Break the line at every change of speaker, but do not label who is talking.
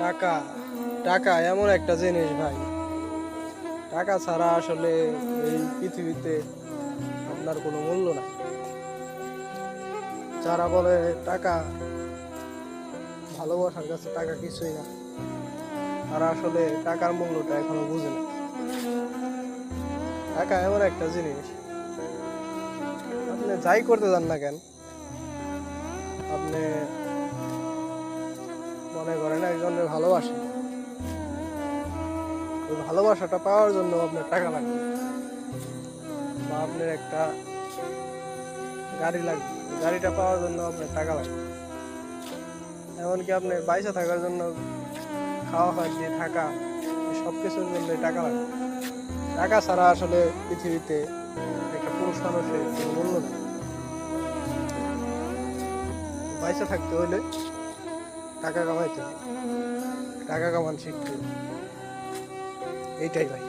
টাকা টাকা এমন একটা জিনিস ভাই, টাকা ছাড়া আসলে এই পৃথিবীতে আপনার কোনো মূল্য নাই। যারা বলে টাকা, ভালোবাসার কাছে টাকা কিছুই না, তারা আসলে টাকার মূল্যটা এখনো বুঝে না। টাকা এমন একটা জিনিস, আপনি যাই করতে যান না কেন, আপনি মনে করেন একজনের ভালোবাসেন, ওই ভালোবাসাটা পাওয়ার জন্য আপনার টাকা লাগবে, বা আপনার একটা গাড়ি লাগবে, গাড়িটা পাওয়ার জন্য আপনার টাকা লাগবে। এমনকি আপনি বাইসা থাকার জন্য, খাওয়া হয় দিয়ে থাকা, সব কিছুর জন্য টাকা লাগবে। টাকা ছাড়া আসলে পৃথিবীতে একটা পুরুষ মানুষের কোনো মূল্য নেই। বাইসা থাকতে হইলে টাকা কামাইতে হবে, টাকা কামান শিখতে হবে, এইটাই ভাই।